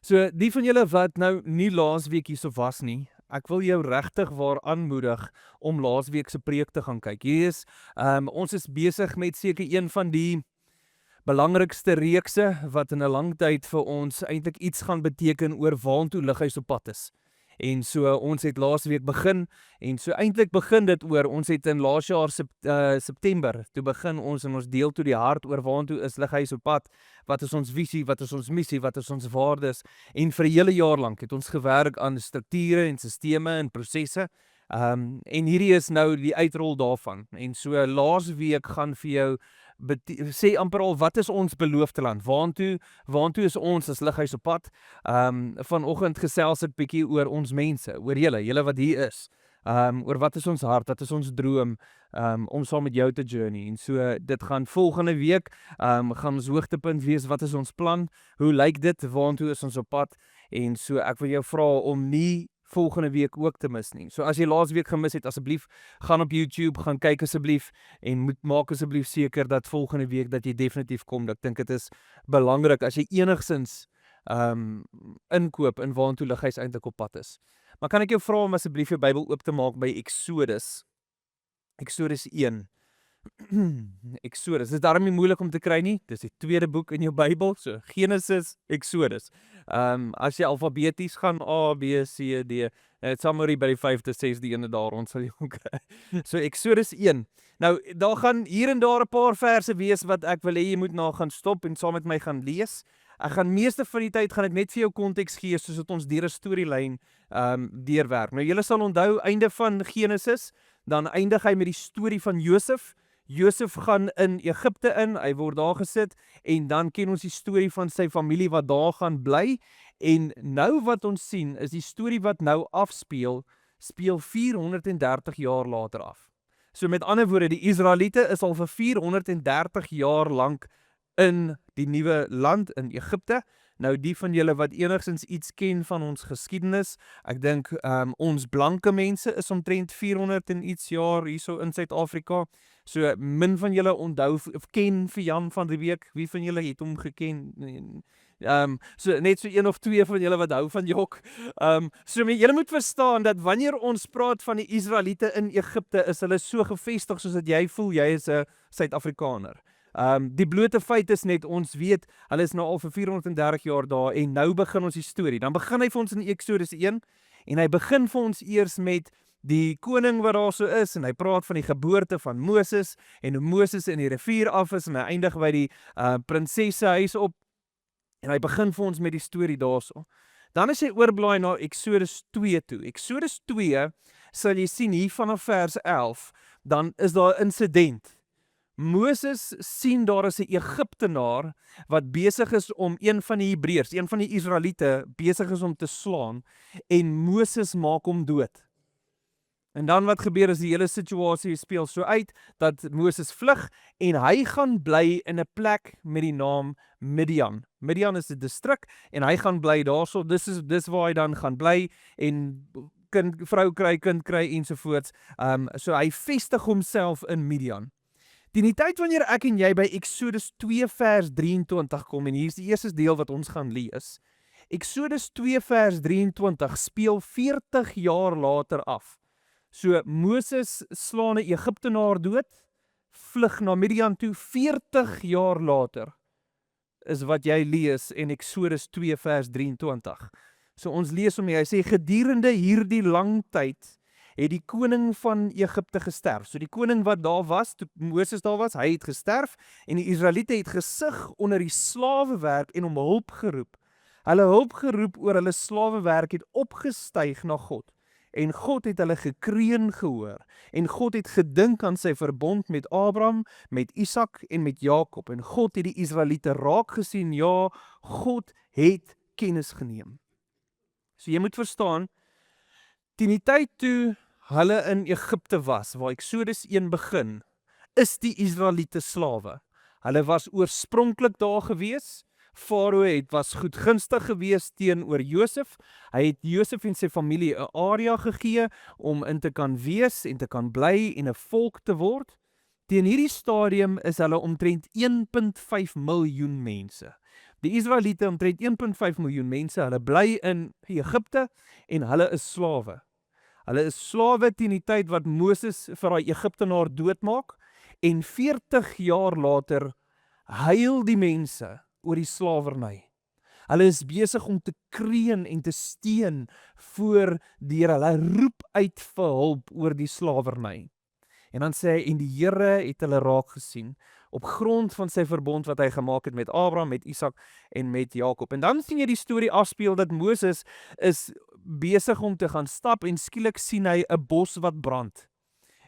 So, die van julle wat nou nie laasweek hierso was nie, ek wil jou regtig waar aanmoedig om laasweek se preek te gaan kyk. Ons is besig met seker een van die belangrikste reekse wat in 'n lang tyd vir ons eintlik iets gaan beteken oor waantoe Lighuis op pad is. En so ons het laasweek begin en so eintlik begin dit oor ons het in laas jaar September toe begin ons en ons deel toe die hart oor waantoe is Lighuis op pad. Wat is ons visie, wat is ons missie, wat is ons waardes en vir 'n hele jaar lank het ons gewerk aan strukture en sisteme en prosesse. En hierdie is nou die uitrol daarvan. En so laasweek gaan vir jou sê amper al wat is ons beloofde land? Waantoe is ons as Lighuis op pad? Vanoggend gesels ek bietjie oor ons mense, oor julle wat hier is. Oor wat is ons hart, wat is ons droom om saam met jou te journey. En so dit gaan volgende week gaan ons hoogtepunt wees, wat is ons plan? Hoe lyk dit? Waantoe is ons op pad? En so ek wil jou vra om nie volgende week ook te mis nie. So as jy laasweek gemis het, asseblief gaan op YouTube, gaan kyk asseblief en maak asseblief seker dat volgende week dat jy definitief kom. Ek dink dit is belangrik as jy enigsins inkoop in waantoe Lighuis eintlik op pad is. Maar kan ek jou vra om asseblief jou Bybel oop te maak by Exodus 1. Exodus, dit is daarom nie moeilik om te kry nie, dis die tweede boek in jou Bybel, so Genesis, Exodus. As jy alfabeties gaan, A, B, C, D, summary by die 5de, 6de ene daar, ons sal jy hom kry. So Exodus 1, nou daar gaan hier en daar 'n paar verse wees wat ek wil hê jy moet na gaan stop en saam met my gaan lees. Ek gaan meeste van die tyd gaan ek net vir jou konteks gee soos dit ons deur 'n storielyn deurwerk. Nou julle sal onthou einde van Genesis, dan eindig hy met die storie van Josef. Josef gaan in Egipte in, hy word daar gesit en dan ken ons die storie van sy familie wat daar gaan bly en nou wat ons sien is die storie wat nou afspeel, speel 430 jaar later af. So met ander woorde, die Israeliete is al vir 430 jaar lank in die nuwe land in Egipte. Nou die van julle wat enigstens iets ken van ons geskiedenis, ek dink ons blanke mense is omtrent 400 en iets jaar hierso in Suid-Afrika. So min van julle onthou of ken vir Jan van die Week. Wie van julle het hom geken? So net so een of twee van julle wat hou van Jok. So julle moet verstaan dat wanneer ons praat van die Israeliete in Egipte, is hulle so gevestig soos dat jy voel jy is 'n Suid-Afrikaner. Die blote feit is net, ons weet, hulle is nou al vir 430 jaar daar en nou begin ons die storie. Dan begin hy vir ons in Exodus 1 en hy begin vir ons eers met die koning wat daar so is en hy praat van die geboorte van Moses en hoe Moses in die rivier af is en hy eindig by die prinsesse huis op en hy begin vir ons met die storie daarso. Dan as jy oorblaai na Exodus 2 toe. Exodus 2 sal jy sien hier vanaf vers 11, dan is daar 'n insident. Moses sien daar is 'n Egiptenaar wat besig is om een van die Hebreërs, een van die Israeliete besig is om te slaan en Moses maak hom dood. En dan wat gebeur is die hele situasie speel so uit dat Moses vlug en hy gaan bly in 'n plek met die naam Midian. Midian is 'n distrik en hy gaan bly daarso. Dis waar hy dan gaan bly en vrou kry, kind kry ensovoorts. So hy vestig homself in Midian. Teen die tyd wanneer ek en jy by Exodus 2 vers 23 kom, en hier is die eerste deel wat ons gaan lees. Exodus 2 vers 23 speel 40 jaar later af. So Moses slaan 'n Egiptenaar dood, vlug na Midian toe, 40 jaar later is wat jy lees in Exodus 2 vers 23. So ons lees hom, hy sê, gedurende hierdie lang tyd het die koning van Egipte gesterf. So die koning wat daar was, toe Moses daar was, hy het gesterf en die Israeliete het gesig onder die slawewerk en om hulp geroep. Hulle hulp geroep oor hulle slawewerk het opgestyg na God. En God het hulle gekreun gehoor. En God het gedink aan sy verbond met Abraham, met Isak en met Jakob. En God het die Israeliete raak gesien. Ja, God het kennis geneem. So jy moet verstaan, teen die tyd toe hulle in Egipte was, waar Exodus 1 begin, is die Israeliete slawe. Hulle was oorspronklik daar gewees. Farao was goedgunstig gewees teenoor Josef. Hy het Josef en sy familie 'n area gegee om in te kan wees en te kan bly en 'n volk te word. Teen hierdie stadium is hulle omtrent 1,5 miljoen mense. Die Israeliete, omtrent 1,5 miljoen mense, hulle bly in Egipte en hulle is slawe. Hulle is slawe teen die tyd wat Moses vir daai Egiptenaar doodmaak en 40 jaar later huil die mense oor die slawerny. Hulle is besig om te kreun en te steun voor die Here. Hulle roep uit vir hulp oor die slawerny. En dan sê hy, en die Here het hulle raak gesien op grond van sy verbond wat hy gemaak het met Abraham, met Isak en met Jakob. En dan sien jy die storie afspeel dat Moses is besig om te gaan stap en skielik sien hy 'n bos wat brand.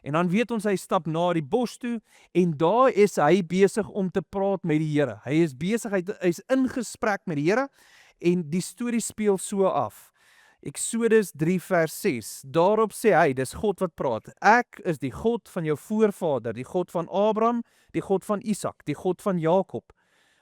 En dan weet ons hy stap na die bos toe en daar is hy besig om te praat met die Here. Hy is besig, hy is in gesprek met die Here en die storie speel so af. Eksodus 3 vers 6, daarop sê hy, dis God wat praat, ek is die God van jou voorvader, die God van Abraham, die God van Isak, die God van Jakob.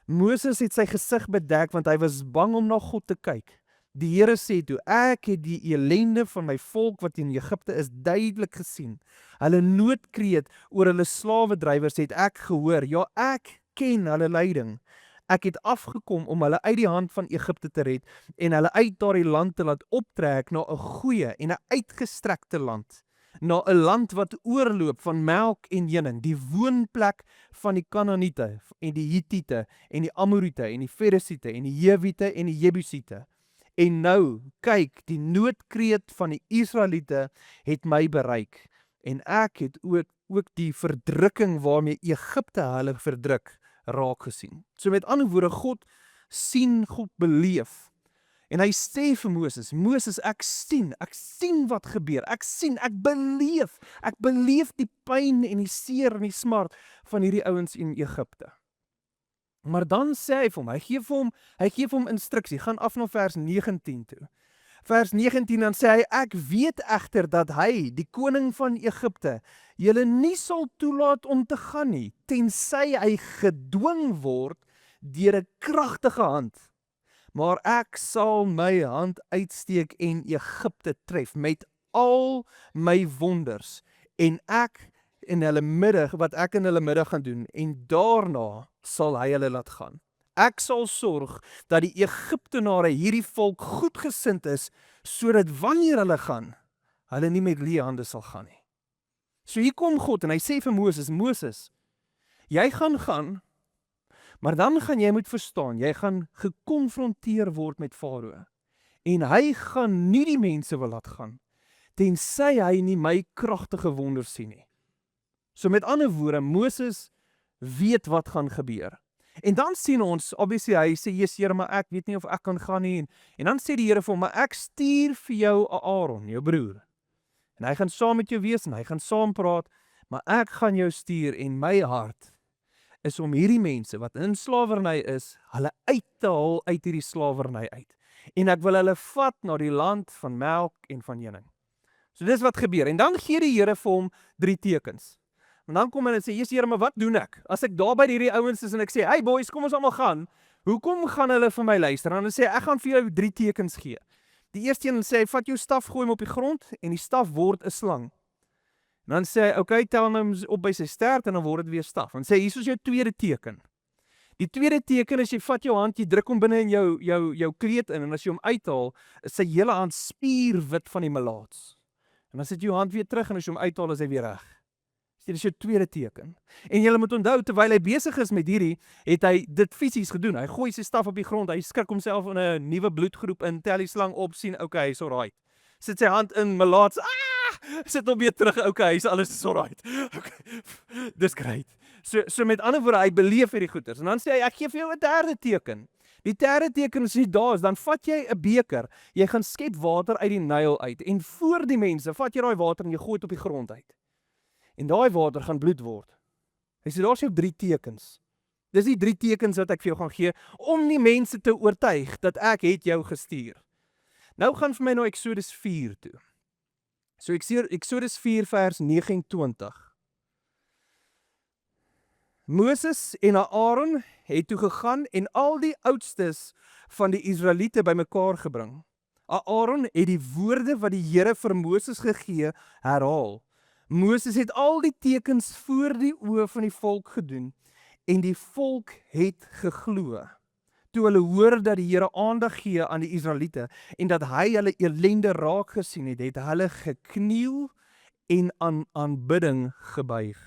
Moses het sy gesig bedek want hy was bang om na God te kyk. Die Here sê toe, ek het die elende van my volk wat in Egipte is duidelik gesien. Hulle noodkreet oor hulle slawedrywers het ek gehoor. Ja, ek ken hulle lyding. Ek het afgekom om hulle uit die hand van Egipte te red en hulle uit daardie land te laat optrek na 'n goeie en 'n uitgestrekte land. Na 'n land wat oorloop van melk en honing, die woonplek van die Kanaaniete en die Hittiete en die Amoriete en die Ferisiete en die Jewiete en die Jebusiete. En nou, kyk, die noodkreet van die Israeliete het my bereik en ek het ook die verdrukking waarmee Egipte hulle verdruk raak gesien. So met ander woorde, God sien, God beleef. En hy sê vir Moses, Moses, ek sien wat gebeur, ek beleef die pyn en die seer en die smart van hierdie ouens in Egipte. Maar dan sê hy vir hom, hy gee vir hom instruksie, gaan af na vers 19 toe. Vers 19 dan sê hy, ek weet egter dat hy, die koning van Egipte, julle nie sal toelaat om te gaan nie, tensy hy gedwing word deur 'n kragtige hand. Maar ek sal my hand uitsteek en Egipte tref met al my wonders en ek in hulle middag gaan doen en daarna sal hy hulle laat gaan. Ek sal sorg dat die Egiptenare hierdie volk goedgesind is, sodat wanneer hulle gaan, hulle nie met leë hande sal gaan nie. So hier kom God en hy sê vir Moses, Moses, jy gaan, maar dan gaan jy moet verstaan, jy gaan gekonfronteer word met Farao. En hy gaan nie die mense wil laat gaan, tensy hy nie my kragtige wonders sien nie. So met ander woorde, Moses weet wat gaan gebeur. En dan sien ons, obviously, hy sê, Jesus Here, maar ek weet nie of ek kan gaan nie. En dan sê die Here vir hom, maar ek stuur vir jou Aaron, jou broer. En hy gaan saam met jou wees en hy gaan saam praat, maar ek gaan jou stuur en my hart is om hierdie mense wat in slawerny is, hulle uit te haal uit hierdie slawerny uit. En ek wil hulle vat na die land van melk en van honing. So dis wat gebeur. En dan gee die Here vir hom 3 tekens. En dan kom hy en sê, Jesus Here, maar wat doen ek? As ek daar by hierdie ouens is en ek sê, hey boys, kom ons almal gaan, hoekom gaan hulle vir my luister? En dan sê ek gaan vir jou 3 tekens gee. Die eerste een sê, vat jou staf, gooi hom op die grond en die staf word 'n slang. En dan sê hy, okay, tel hom op by sy stert en dan word dit weer staf. En sê, hier is jou tweede teken. Die tweede teken is jy vat jou hand, jy druk hom binne in jou kleed in en as jy hom uithaal, is sy hele hand spierwit van die melaats. En dan sit jy jou hand weer terug en as jy hom uithaal, is hy weer reg. Dit is jou tweede teken. En jy moet onthou, terwyl hy besig is met hierdie, het hy dit fisies gedoen. Hy gooi sy staf op die grond, hy skrik homself in 'n nuwe bloedgroep in, tel die slang op, sien, okay, hy's alright. Sit sy hand in melaats, sit hom weer terug, okay, hy's alles is alright. Okay, dis great. So met ander woorde, hy beleef hierdie goeders. En dan sê hy, ek gee vir jou 'n derde teken. Die derde teken is nie daar is, dan vat jy 'n beker, jy gaan skep water uit die Nyl uit, en voor die mense, vat jy daai water en jy gooi dit op die grond uit. En daai water gaan bloed word. Hy sê, daar is jou 3 tekens. Dis die 3 tekens wat ek vir jou gaan gee, om die mense te oortuig, dat ek het jou gestuur. Nou gaan vir my na Eksodus 4 toe. So Eksodus 4 vers 29. Moses en Aaron het toe gegaan en al die oudstes van die Israeliete bymekaar gebring. Aaron het die woorde wat die Here vir Moses gegee, herhaal. Moses het al die tekens voor die oë van die volk gedoen en die volk het geglo. toe hulle hoor dat die Here aandag gee aan die Israeliete en dat hy hulle elende raak gesien het, het hulle gekniel en aan aanbidding gebuig.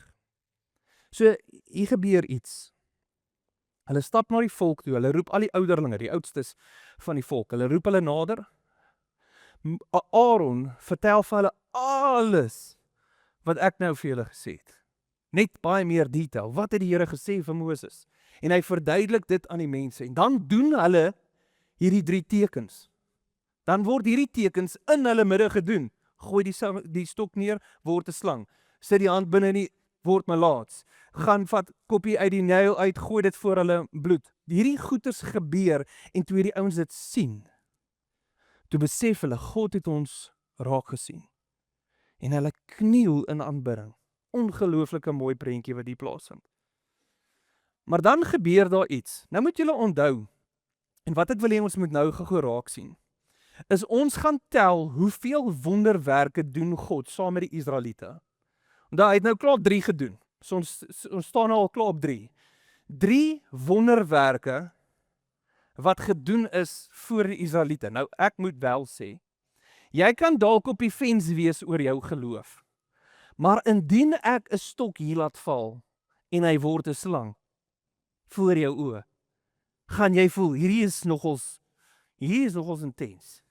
So, hier gebeur iets. Hulle stap na die volk toe, hulle roep al die ouderlinge, die oudstes van die volk, hulle roep hulle nader. Aaron vertel vir hulle alles wat ek nou vir julle gesê het. Net baie meer detail. Wat het die Here gesê vir Moses? En hy verduidelik dit aan die mense. En dan doen hulle hierdie 3 tekens. Dan word hierdie tekens in hulle midde gedoen. Gooi die stok neer, word 'n slang. Sit die hand binne die, word malaats. Gaan vat koppie uit die nyl uit, gooi dit voor hulle bloed. Hierdie goeters gebeur en toe die ouens dit sien, toe besef hulle, God het ons raak gesien. En hulle kniel in aanbidding. Ongelooflike mooi prentjie wat hier plaasvind. Maar dan gebeur daar iets. Nou moet julle onthou, en wat ek wil hê ons moet nou gou raak sien, is ons gaan tel hoeveel wonderwerke doen God saam met die Israeliete. Hy het nou klaar 3 gedoen. So ons staan nou al klaar op 3. 3 wonderwerke wat gedoen is voor die Israeliete. Nou ek moet wel sê, jy kan dalk op die fens wees oor jou geloof. Maar indien ek 'n stok hier laat val en hy word 'n slang voor jou oë, gaan jy voel hierdie is nogals intens.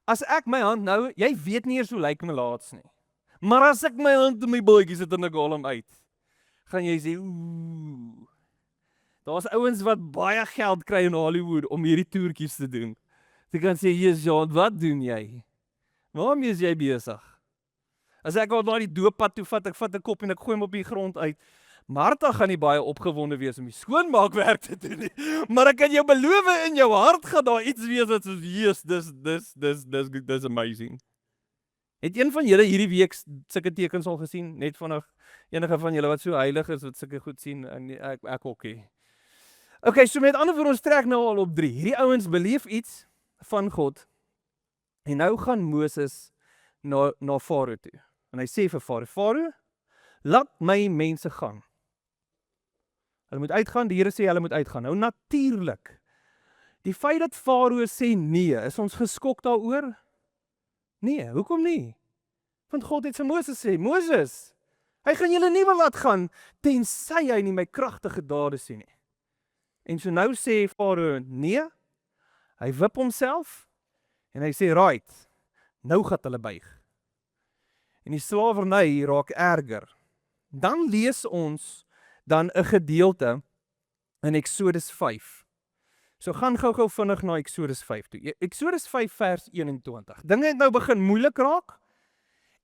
As ek my hand nou, jy weet nie eers hoe lyk my laats nie. Maar as ek my hand in my bootjie sit en ek haal hom uit, gaan jy sê, ooh. Daar's ouens wat baie geld kry in Hollywood om hierdie toertjies te doen. Jy kan sê, Jesus Jan, wat doen jy? Waarmee is jy besig? As ek al na die dooppad toe vat, ek vat 'n kop en ek gooi hom op die grond uit. Martha gaan nie baie opgewonde wees om die skoonmaakwerk te doen nie. Maar ek kan jou beloof, in jou hart gaan daar iets wees wat soos, yes, dis amazing. Het een van julle hierdie week sulke tekens al gesien? Net vanaf enige van julle wat so heilig is, wat sulke goed sien, en ek ook nie. Okay, so met ander woorde, ons trek nou al op 3. Hierdie ouens beleef iets van God. En nou gaan Moses na Farao toe. En hy sê vir Farao, laat my mense gaan. Hulle moet uitgaan, die Here sê hulle moet uitgaan. Nou natuurlik, die feit dat Farao sê nee, is ons geskok daaroor? Nee, hoekom nie? Want God het vir Moses sê, Moses, hy gaan julle nie wil laat gaan, tensy hy nie my kragtige dade sien nie. En so nou sê Farao, nee, hy wip homself, en hy sê, right, nou gaan hulle buig. En die slawerny raak erger. Dan lees ons dan 'n gedeelte in Eksodus 5. So gaan gou vinnig na Eksodus 5 toe. Eksodus 5 vers 21. Dinge het nou begin moeilik raak,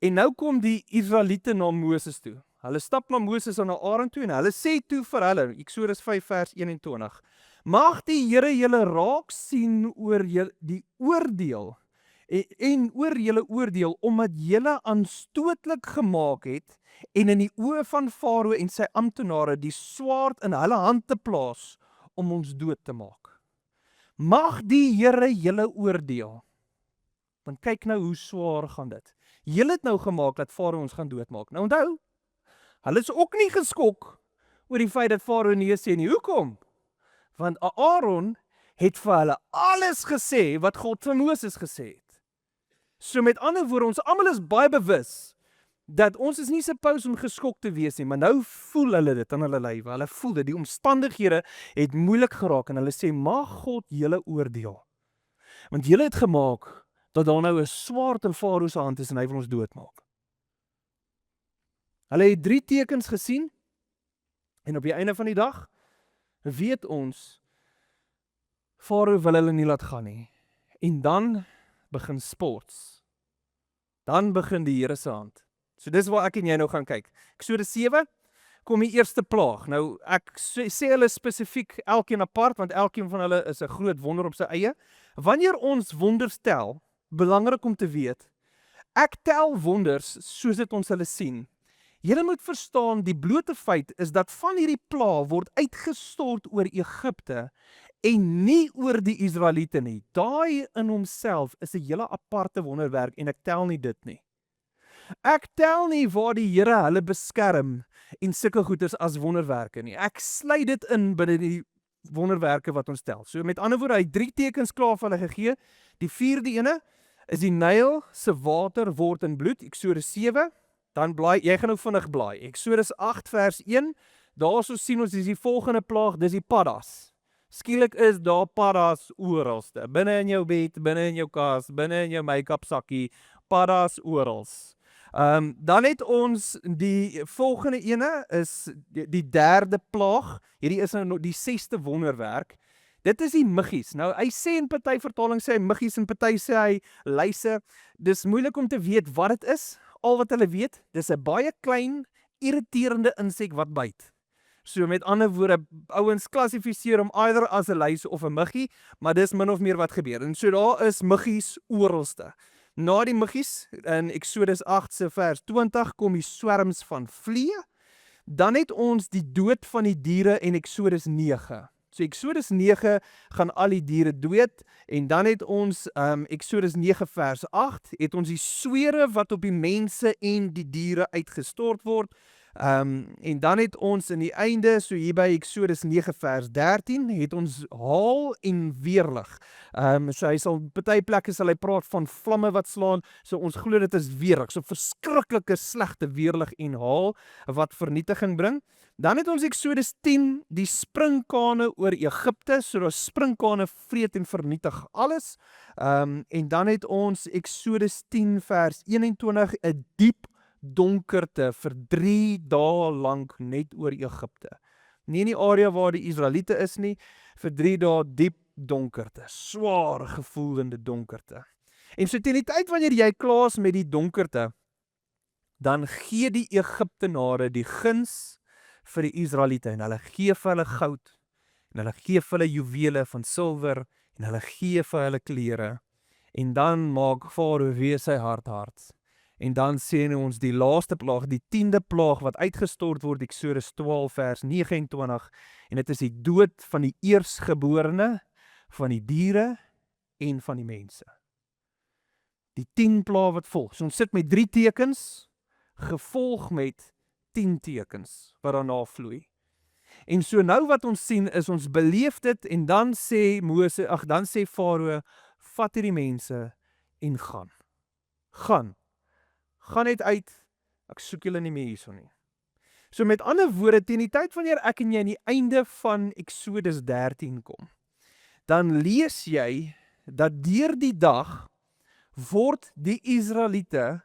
en nou kom die Israeliete na Moses toe. Hulle stap na Moses en na Aaron toe, en hulle sê toe vir hulle, Eksodus 5 vers 21, mag die Here julle raak sien oor die oordeel, en oor julle oordeel, omdat julle aanstootlik gemaak het, en in die oë van Farao en sy amptenare die swaard in hulle hand te plaas, om ons dood te maak. Mag die Here julle oordeel. Want kyk nou hoe swaar gaan dit. Julle het nou gemaak dat Farao ons gaan doodmaak. Nou onthou, hulle is ook nie geskok oor die feit dat Farao nee sê nie. Hoekom? Want Aaron het vir hulle alles gesê wat God vir Moses gesê het. So met ander woorde, ons almal is baie bewus dat ons is nie suppose om geskok te wees nie, maar nou voel hulle dit in hulle lywe. Hulle voel dit, die omstandighede het moeilik geraak en hulle sê, mag God julle oordeel. Want julle het gemaak dat daar nou 'n swaard in Farao se hand is en hy wil ons doodmaak. Hulle het 3 tekens gesien en op die einde van die dag weet ons Farao wil hulle nie laat gaan nie. En dan begin sports. Dan begin die Here se hand. So dis waar ek en jy nou gaan kyk. Eksodus 7 kom die eerste plaag. Nou ek sê hulle spesifiek elkeen apart, want elkeen van hulle is 'n groot wonder op sy eie. Wanneer ons wonders tel, belangrik om te weet, ek tel wonders soos dit ons hulle sien. Julle moet verstaan, die blote feit is dat van hierdie plaag word uitgestort oor Egipte en nie oor die Israeliete nie. Daai in homself is 'n hele aparte wonderwerk en ek tel nie dit nie. Ek tel nie waar die Here hulle beskerm en sulke goeders as wonderwerke nie. Ek sluit dit in binne die wonderwerke wat ons tel. So met ander woorde, hy het 3 tekens klaar vir hulle gegee. Die 4de ene is die Nyl se water word in bloed, Eksodus 7. Dan blaai, jy gaan nou vinnig blaai. Eksodus 8 vers 1. Daarso sien ons dis die volgende plaag, dis die paddas. Skielik is daar paddas oralste. Binne in jou bed, binne in jou kas, binne in jou make-up sakkie, paddas orals. Dan het ons die volgende ene is die 3de plaag. Hierdie is nou die 6de wonderwerk. Dit is die muggies. Nou hy sê in party vertaling sê hy muggies en party sê hy luise. Dis moeilik om te weet wat dit is. Al wat hulle weet, dis 'n baie klein irriterende insek wat byt. So met ander woorde, ouens klassifiseer hom either as 'n luis of 'n muggie, maar dis min of meer wat gebeur. En so daar is muggies oralste. Na die muggies, in Eksodus 8 se vers 20, kom die swerms van vliee. Dan het ons die dood van die diere in Eksodus 9. So Eksodus 9 gaan al die diere dood, en dan het ons Eksodus 9 vers 8, het ons die swere wat op die mense en die diere uitgestort word. En dan het ons in die einde, so hier by Eksodus 9 vers 13, het ons haal en weerlig. So hy sal, party plekke sal hy praat van vlamme wat slaan, so ons glo dit is weerlig, so verskriklike slegte weerlig en haal, wat vernietiging bring. Dan het ons Eksodus 10, die sprinkane oor Egipte, so daar sprinkane vreet en vernietig alles. En dan het ons Eksodus 10 vers 21, 'n diep donkerte vir 3 dae lank net oor Egipte. Nie in die area waar die Israeliete is nie, vir 3 dae diep donkerte, swaar gevoelende donkerte. En so teen die tyd wanneer jy klaar is met die donkerte, dan gee die Egiptenare die guns vir die Israeliete, en hulle gee vir hulle goud, en hulle gee vir hulle juwele van silwer, en hulle gee vir hulle klere, en dan maak Farao weer sy hart. En dan sien ons die laaste plaag, die 10de plaag wat uitgestort word, Eksodus 12 vers 29, en dit is die dood van die eersgeborene, van die diere en van die mense. Die 10 plaag wat volg. So ons sit met 3 tekens, gevolg met 10 tekens wat daarna vloei. En so nou wat ons sien is ons beleef dit, en dan sê dan sê Farao, vat hierdie mense en gaan. Gaan net uit, ek soek julle nie meer hierso nie. So met ander woorde, teen die tyd wanneer ek en jy aan die einde van Eksodus 13 kom, dan lees jy dat deur die dag word die Israeliete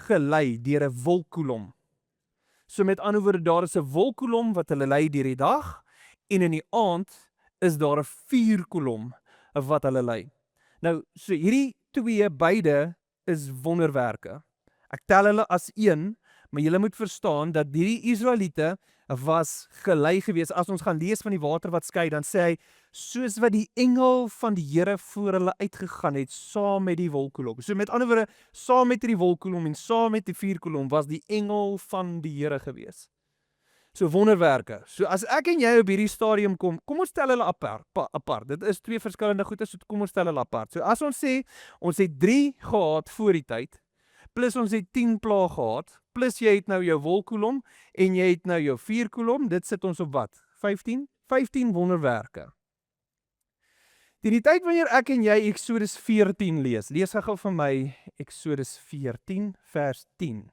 gelei deur 'n wolkkolom. So met ander woorde, daar is 'n wolkkolom wat hulle lei deur die dag, en in die aand is daar 'n vuurkolom wat hulle lei. Nou, so hierdie twee beide is wonderwerke. Ek tel hulle as een, maar julle moet verstaan dat die Israeliete was gelei gewees. As ons gaan lees van die water wat skei, dan sê hy, soos wat die engel van die Here voor hulle uitgegaan het, saam met die wolkkolom. So met ander woorde, saam met die wolkkolom en saam met die vuurkolom was die engel van die Here gewees. So wonderwerke. So as ek en jy op hierdie stadium kom ons stel hulle apart. Dit is 2 verskillende goede, so kom ons stel hulle apart. So as ons sê, ons het 3 gehad voor die tyd, plus ons het 10 plaag gehad, plus jy het nou jou wolkkolom, en jy het nou jou vuurkolom, dit sit ons op wat? 15 wonderwerke. Teen die tyd wanneer ek en jy Eksodus 14 lees gou vir my Eksodus 14 vers 10.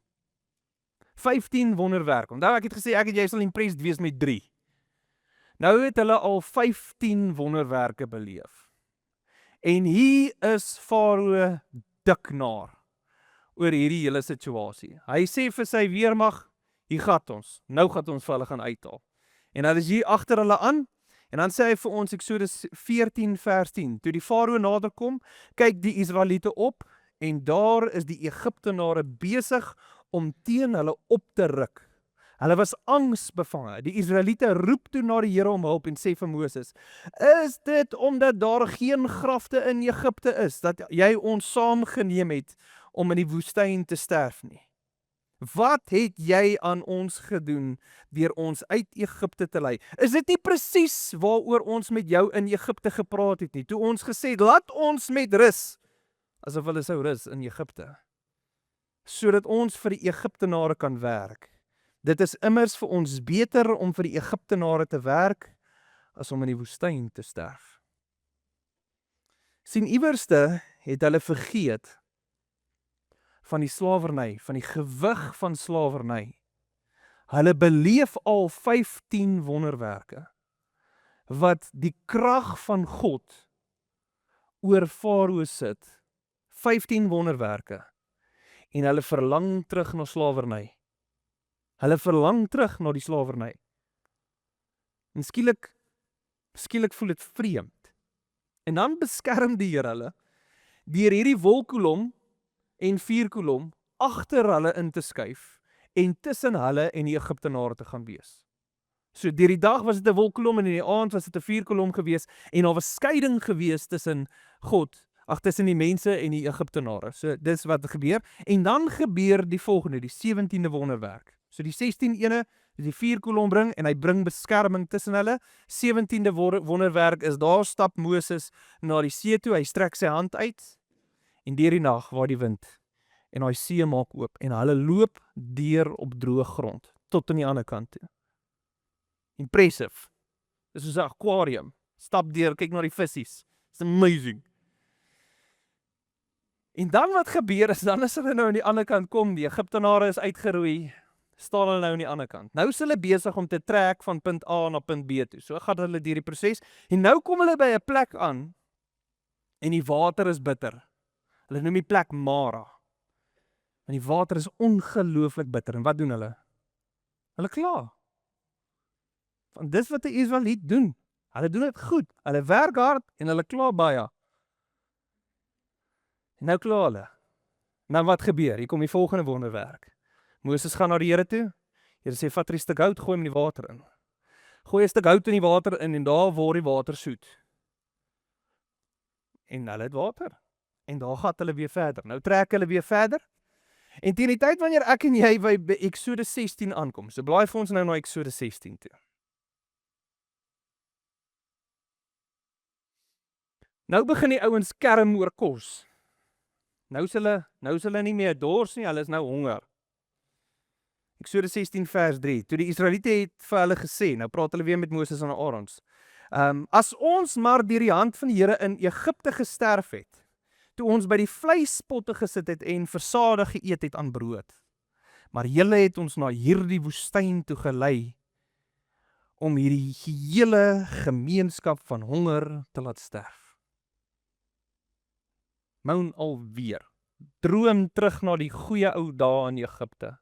15 wonderwerke. Onthou ek het gesê ek en jy sal impressed wees met 3. Nou het hulle al 15 wonderwerke beleef. En hier is Farao diknaar oor hierdie hele situasie. Hy sê vir sy weermag, hier gaan ons. Nou gaan ons vir hulle gaan uithaal. En dan is hier agter hulle aan, en dan sê hy vir ons Eksodus 14 vers 10. Toe die Farao nader kom, kyk die Israeliete op, en daar is die Egiptenare besig om teen hulle op te ruk. Hulle was angsbevange. Die Israeliete roep toe na die Here om hulp en sê vir Moses, is dit omdat daar geen grafte in Egipte is, dat jy ons saamgeneem het om in die woestyn te sterf nie? Wat het jy aan ons gedoen deur ons uit Egipte te lei? Is dit nie presies waaroor ons met jou in Egipte gepraat het nie? Toe ons gesê het, laat ons met rus, asof hulle sou rus in Egipte, sodat ons vir die Egiptenare kan werk. Dit is immers vir ons beter om vir die Egiptenare te werk, as om in die woestyn te sterf. Sien, iewerste het hulle vergeet van die slawerny, van die gewig van slawerny. Hulle beleef al 15 wonderwerke, wat die krag van God oor Farao sit, 15 wonderwerke, en hulle verlang terug na slawerny. Hulle verlang terug na die slawerny. En skielik voel dit vreemd. En dan beskerm die Here hulle, deur hierdie wolkkolom en vuurkolom agter hulle in te skuif, en tussen hulle en die Egiptenare te gaan wees. So deur die dag was dit 'n wolkkolom en in die aand was dit 'n vuurkolom gewees, en daar was skeiding gewees tussen tussen die mense en die Egiptenare. So dis wat gebeur. En dan gebeur die volgende, die 17de wonderwerk. So die 16 ene, die vuurkolom bring, en hy bring beskerming tussen hulle. 17de wonderwerk is, daar stap Moses na die see toe, hy strek sy hand uit, en deur die nag waar die wind, en daai see maak oop, en hulle loop deur op droë grond, tot aan die ander kant toe. Impressive. Dis soos 'n aquarium. Stap deur, kyk na die vissies. It's amazing. En dan wat gebeur is, dan as hulle nou aan die ander kant kom, die Egiptenare is uitgeroei, staan hulle nou aan die ander kant. Nou is hulle besig om te trek van punt A na punt B toe. So gaan hulle deur die proses, en nou kom hulle by 'n plek aan, en die water is bitter. Hulle noem die plek Mara. En die water is ongelooflik bitter. En wat doen hulle? Hulle kla. Want dis wat 'n Israeliet doen. Hulle doen dit goed. Hulle werk hard en hulle kla baie. En nou kla hulle. Nou wat gebeur? Hier kom die volgende wonderwerk. Moses gaan na die Here toe. Here sê, vat 'n stuk hout, gooi hom in die water in. Gooi 'n stuk hout in die water in, en daar word die water soet. En hulle het water. En daar gaan hulle weer verder. Nou trek hulle weer verder. En teen die tyd wanneer ek en jy by Eksodus 16 aankom, so blaai vir ons nou na Eksodus 16 toe. Nou begin die ouens kerm oor kos. Nou is hulle nie meer dors nie, hulle is nou honger. Eksodus 16 vers 3. Toe die Israeliete het vir hulle gesê, nou praat hulle weer met Moses en Aaron. As ons maar deur die hand van die Here in Egipte gesterf het, toe ons by die vleispotte gesit het en versadig geëet het aan brood. Maar julle het ons na hierdie woestyn toe gelei, om hierdie hele gemeenskap van honger te laat sterf. Moan alweer. Droom terug na die goeie ou dae in Egipte.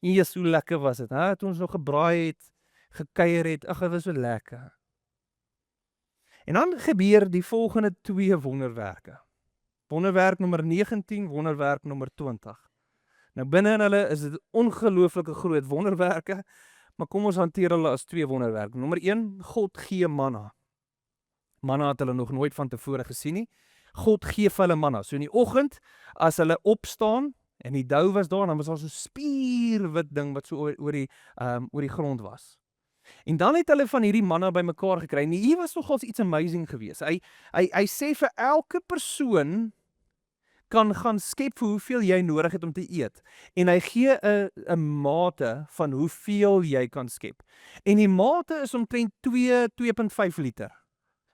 Jesus, hoe lekker was dit, hè? Toe ons nog gebraai het, gekuier het, ag, dit was so lekker. En dan gebeur die volgende 2 wonderwerke. Wonderwerk nommer 19, wonderwerk nommer 20. Nou binne in hulle is dit ongelooflike groot wonderwerke, maar kom ons hanteer hulle as 2 wonderwerke. Nommer 1, God gee manna. Manna het hulle nog nooit van tevore gesien nie. God gee vir hulle manna. So in die oggend, as hulle opstaan, en die dou was daar, dan was daar so 'n spierwit ding wat so oor die grond was. En dan het hulle van hierdie manna bymekaar gekry. En hier was nogals iets amazing geweest. Hy sê vir elke persoon kan gaan skep vir hoeveel jy nodig het om te eet. En hy gee 'n mate van hoeveel jy kan skep. En die mate is omtrent 2.5 liter.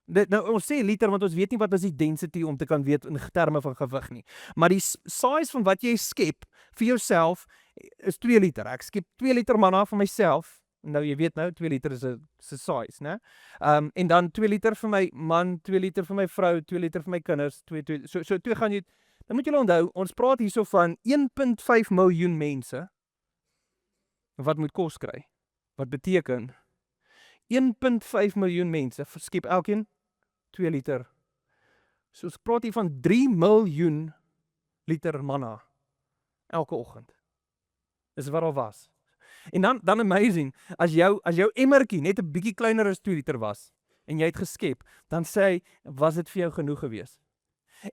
Nou ons sê liter want ons weet nie wat is die density om te kan weet in terme van gewig nie. Maar die size van wat jy skep vir jouself is 2 liter. Ek skep 2 liter manna vir myself. Nou jy weet nou 2 liter is 'n size, né? En dan 2 liter vir my man, 2 liter vir my vrou, 2 liter vir my kinders, 2 so toe gaan jy. Dan moet julle onthou, ons praat hierso van 1.5 miljoen mense wat moet kos kry. Wat beteken 1.5 miljoen mense skep elkeen 2 liter. So ons praat hier van 3 miljoen liter manna elke oggend. Dis wat daar was. En dan amazing, as jou emmertjie net 'n bietjie kleiner as 2 liter was en jy het geskep, dan sê hy, was dit vir jou genoeg gewees?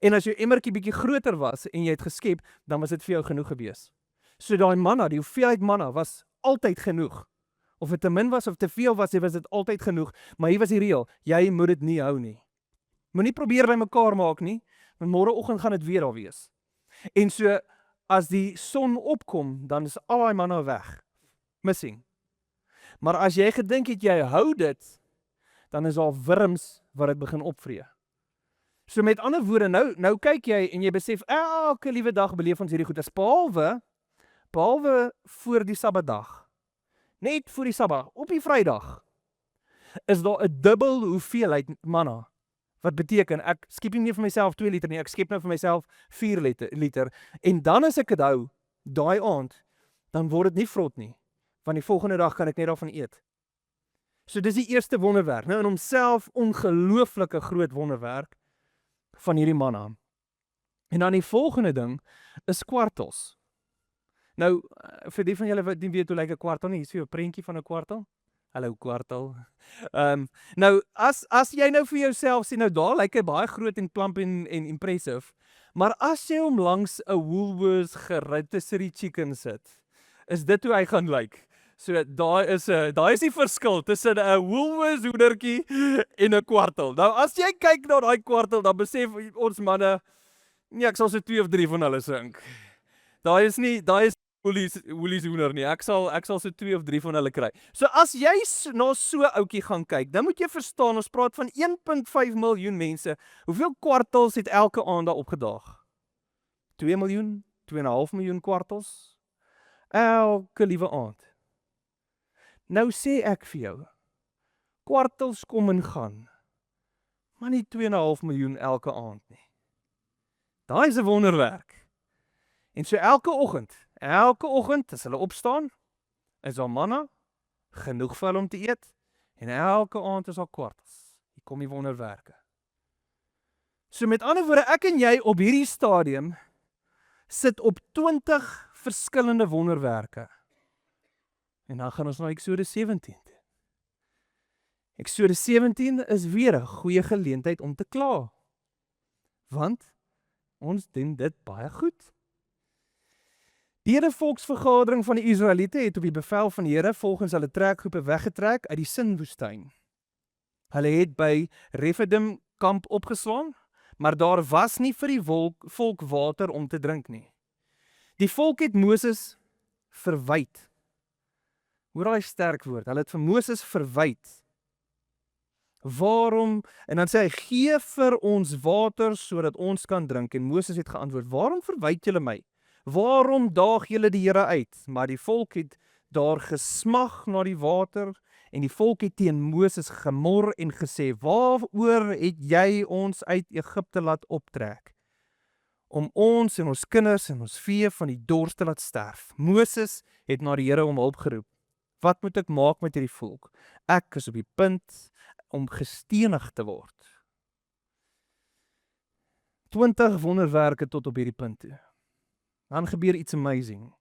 En as jou emmertjie bietjie groter was en jy het geskep, dan was dit vir jou genoeg gewees. So daai manna, die hoeveelheid manna was altyd genoeg. Of dit te min was of te veel was dit altyd genoeg, maar hier was die reël, jy moet dit nie hou nie. Moenie probeer bymekaar maak nie, want môreoggend gaan dit weer daar wees. En so as die son opkom, dan is al daai manna weg. Missing. Maar as jy gedink het jy hou dit, dan is daar wurms wat dit begin opvree. So met ander woorde, nou kyk jy en jy besef, elke liewe dag beleef ons hierdie goeders, behalwe voor die Sabbatdag, net voor die Sabbat, op die Vrydag, is daar 'n dubbel hoeveelheid manna. Wat beteken, ek skep nie vir myself 2 liter nie, ek skep nou vir myself 4 liter, en dan as ek dit hou, daai aand, dan word dit nie vrot nie, want die volgende dag kan ek net daarvan eet. So dis die eerste wonderwerk, nou in homself ongelooflike groot wonderwerk van hierdie manna. En dan die volgende ding is kwartels. Nou, vir die van julle wat nie weet hoe lyk 'n kwartel nie, hier is vir jou 'n prentjie van 'n kwartel. Hallo kwartel. Nou, as jy nou vir jouself sien, nou daar lyk hy baie groot en plump en impressive, maar as jy hom langs 'n Woolworths gerotisserie chicken sit, is dit hoe hy gaan lyk. So daai is die verskil tussen 'n Woolworths hoendertjie en 'n kwartel. Nou as jy kyk na daai kwartel, dan besef ons manne, nee, ek sal so 2 of 3 van hulle sink. Daai is Woolies hoender nie. Ek sal so 2 of 3 van hulle kry. So as jy na so ouetjie gaan kyk, dan moet jy verstaan, ons praat van 1.5 miljoen mense. Hoeveel kwartels het elke aand daar opgedaag? 2 miljoen, 2,5 miljoen kwartels elke liewe aand. Nou sê ek vir jou, kwartels kom en gaan, maar nie 2,5 miljoen elke aand nie. Daai is 'n wonderwerk. En so elke oggend as hulle opstaan, is daar manna, genoeg vir hulle om te eet, en elke aand is daar kwartels. Hier kom die wonderwerke. So met ander woorde, ek en jy op hierdie stadium sit op 20 verskillende wonderwerke. En dan gaan ons na Eksodus 17. Eksodus 17 is weer 'n goeie geleentheid om te kla. Want ons doen dit baie goed. Die hele volksvergadering van die Israeliete het op die bevel van die Here volgens hulle trekgroepe weggetrek uit die Sinwoestyn. Hulle het by Rephidim kamp opgeslaan, maar daar was nie vir die volk water om te drink nie. Die volk het Moses verwyd. Hoor daai sterk woord, hulle het vir Moses verwyd. Waarom? En dan sê hy, gee vir ons water sodat ons kan drink. En Moses het geantwoord, waarom verwyd julle my? Waarom daag julle die Here uit? Maar die volk het daar gesmag na die water en die volk het teen Moses gemor en gesê, waaroor het jy ons uit Egipte laat optrek? Om ons en ons kinders en ons vee van die dors te laat sterf. Moses het na die Here om hulp geroep. Wat moet ek maak met hierdie volk? Ek is op die punt om gestenig te word. 20 wonderwerke tot op hierdie punt toe. Dan gebeur iets amazing.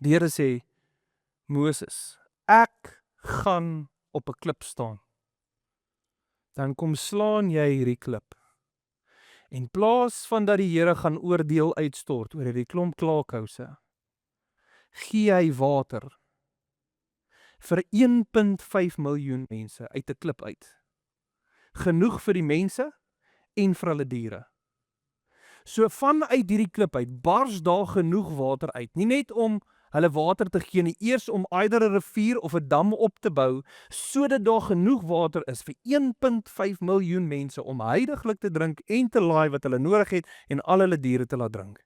Die Here sê, Moses, ek gaan op 'n klip staan. Dan kom slaan jy hierdie klip. En plaas van dat die Here gaan oordeel uitstort oor hierdie klomp klaarkouse, gee hy water vir 1.5 miljoen mense uit 'n klip uit. Genoeg vir die mense en vir hulle diere. So vanuit hierdie klip uit bars daar genoeg water uit. Nie net om hulle water te gee nie, eers om either 'n rivier of 'n dam op te bou, sodat daar genoeg water is vir 1.5 miljoen mense om heiliglik te drink en te laai wat hulle nodig het en al hulle diere te laat drink.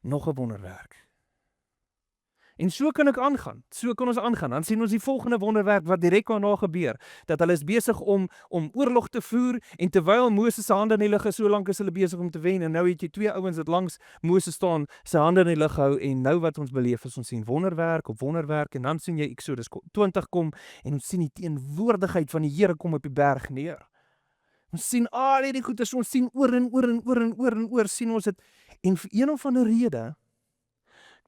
Nog 'n wonderwerk. En so kan ek aangaan, so kan ons aangaan, dan sien ons die volgende wonderwerk wat direk daarna gebeur, dat hulle is besig om oorlog te voer, en terwyl Moses se hande in die lug is, so lank is hulle besig om te wen, en nou het jy 2 ouens wat langs Moses staan, sy hande in die lug hou, en nou wat ons beleef is, ons sien wonderwerk op wonderwerk, en dan sien jy Eksodus 20 kom, en ons sien die teenwoordigheid van die Here kom op die berg neer. Ons sien al hierdie goeders, ons sien oor en oor, sien ons dit, en vir een of ander rede,